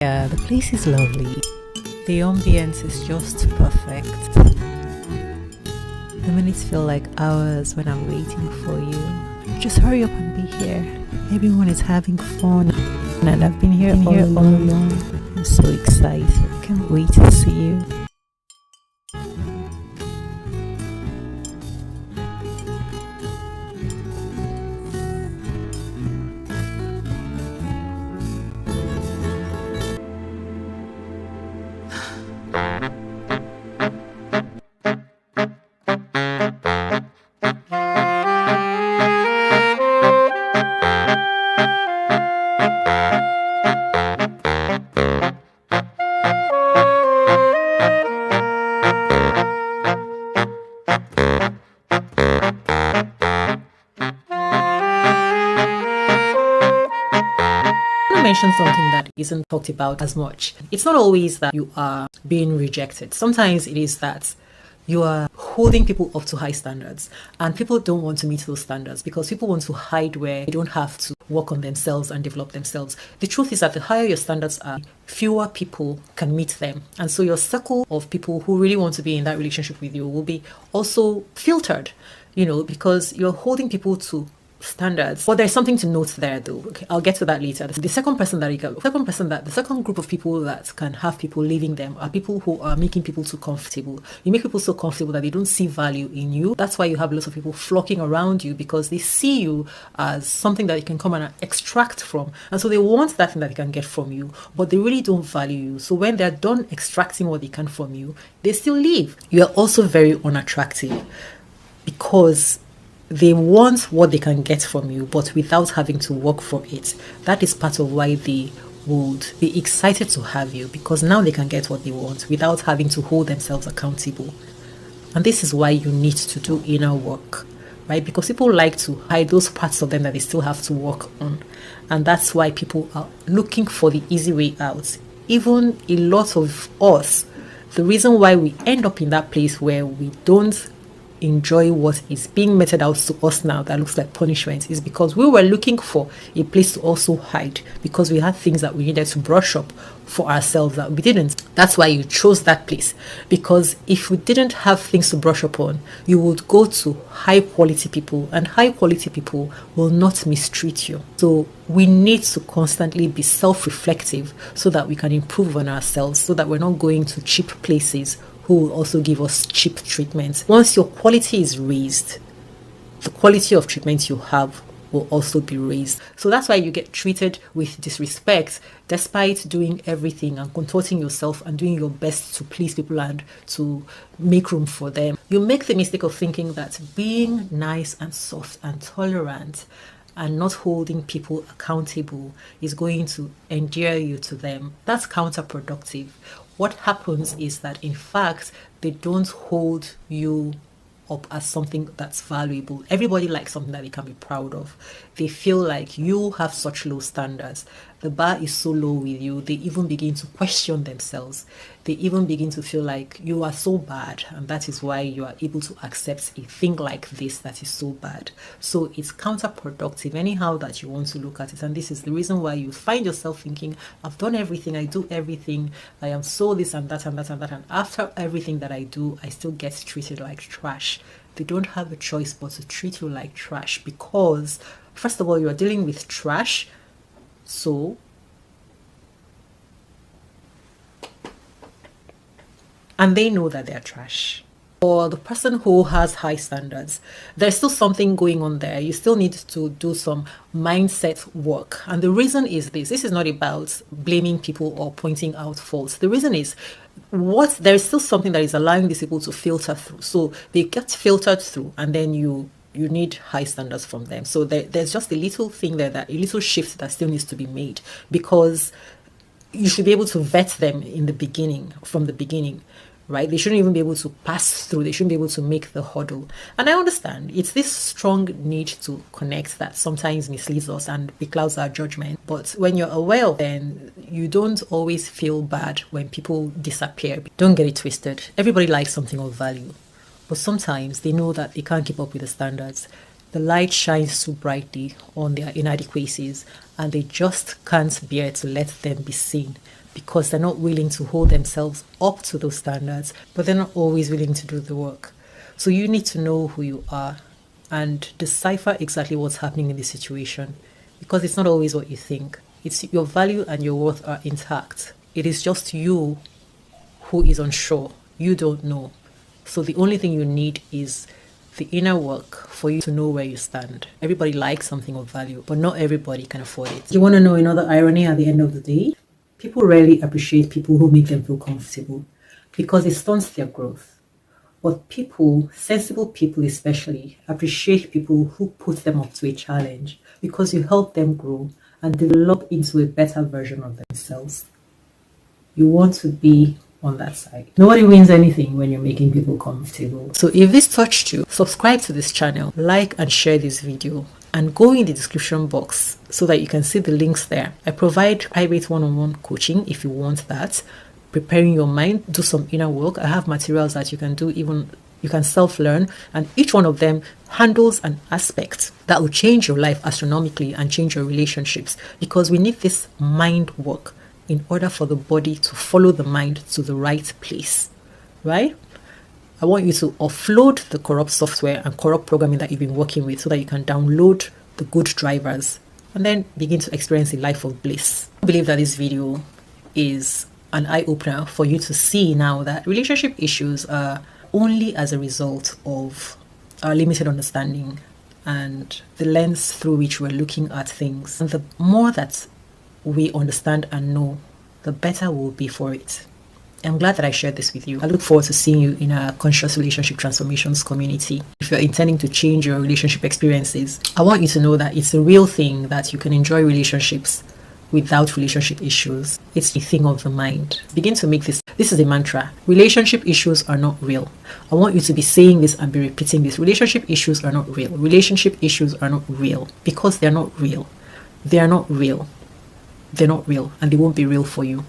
Yeah, the place is lovely. The ambience is just perfect. The minutes feel like hours when I'm waiting for you. Just hurry up and be here. Everyone is having fun, and I've been here all along. I'm so excited. Can't wait to see you. Mention something that isn't talked about as much. It's not always that you are being rejected. Sometimes it is that you are holding people up to high standards, and people don't want to meet those standards because people want to hide where they don't have to work on themselves and develop themselves. The truth is that the higher your standards are, fewer people can meet them. And so your circle of people who really want to be in that relationship with you will be also filtered, because you're holding people to standards. But there's something to note there, though. Okay, I'll get to that later. The second group of people that can have people leaving them are people who are making people too comfortable. You make people so comfortable that they don't see value in you. That's why you have lots of people flocking around you, because they see you as something that you can come and extract from. And so they want that thing that they can get from you, but they really don't value you. So when they're done extracting what they can from you, they still leave. You are also very unattractive because they want what they can get from you, but without having to work for it. That is part of why they would be excited to have you, because now they can get what they want without having to hold themselves accountable. And this is why you need to do inner work, right? Because people like to hide those parts of them that they still have to work on. And that's why people are looking for the easy way out. Even a lot of us, the reason why we end up in that place where we don't enjoy what is being meted out to us now that looks like punishment is because we were looking for a place to also hide, because we had things that we needed to brush up for ourselves that we didn't. That's why you chose that place, because if you didn't have things to brush up on, you would go to high quality people, and high quality people will not mistreat you. So we need to constantly be self-reflective so that we can improve on ourselves, so that we're not going to cheap places who will also give us cheap treatment. Once your quality is raised, the quality of treatment you have will also be raised. So that's why you get treated with disrespect despite doing everything and contorting yourself and doing your best to please people and to make room for them. You make the mistake of thinking that being nice and soft and tolerant and not holding people accountable is going to endear you to them. That's counterproductive. What happens is that, in fact, they don't hold you up as something that's valuable. Everybody likes something that they can be proud of. They feel like you have such low standards. The bar is so low with you, they even begin to question themselves. They even begin to feel like you are so bad, and that is why you are able to accept a thing like this that is so bad. So it's counterproductive anyhow that you want to look at it. And this is the reason why you find yourself thinking, I've done everything, I do everything, I am so this and that and that and that, and after everything that I do, I still get treated like trash. They don't have a choice but to treat you like trash, because first of all, you are dealing with trash. So and they know that they're trash. For the person who has high standards, there's still something going on there. You still need to do some mindset work. And the reason is this is not about blaming people or pointing out faults. The reason is there is still something that is allowing these people to filter through. So they get filtered through, and then you need high standards from them. So there's just a little thing there, that a little shift that still needs to be made, because you should be able to vet them from the beginning, right? They shouldn't even be able to pass through. They shouldn't be able to make the hurdle. And I understand it's this strong need to connect that sometimes misleads us and beclouds our judgment. But when you're aware, then you don't always feel bad when people disappear. Don't get it twisted. Everybody likes something of value. But sometimes they know that they can't keep up with the standards. The light shines too brightly on their inadequacies, and they just can't bear to let them be seen, because they're not willing to hold themselves up to those standards, but they're not always willing to do the work. So you need to know who you are and decipher exactly what's happening in the situation, because it's not always what you think. It's your value and your worth are intact. It is just you who is unsure. You don't know. So the only thing you need is the inner work for you to know where you stand. Everybody likes something of value, but not everybody can afford it. You want to know another irony at the end of the day? People rarely appreciate people who make them feel comfortable because it stunts their growth. But people, sensible people especially, appreciate people who put them up to a challenge because you help them grow and develop into a better version of themselves. You want to be on that side. Nobody wins anything when you're making people comfortable. So if this touched you, subscribe to this channel, like and share this video, and go in the description box so that you can see the links there. I provide private one-on-one coaching if you want that. Preparing your mind, do some inner work. I have materials that you can do, even you can self-learn, and each one of them handles an aspect that will change your life astronomically and change your relationships, because we need this mind work in order for the body to follow the mind to the right place, right? I want you to offload the corrupt software and corrupt programming that you've been working with so that you can download the good drivers and then begin to experience a life of bliss. I believe that this video is an eye-opener for you to see now that relationship issues are only as a result of our limited understanding and the lens through which we're looking at things. And the more that we understand and know, the better we'll be for it. I'm glad that I shared this with you. I look forward to seeing you in a conscious relationship transformations community. If you're intending to change your relationship experiences, I want you to know that it's a real thing that you can enjoy relationships without relationship issues. It's the thing of the mind. Begin to make this is a mantra. Relationship issues are not real. I want you to be saying this and be repeating this. Relationship issues are not real. Relationship issues are not real, because they're not real. They are not real. They're not real, and they won't be real for you.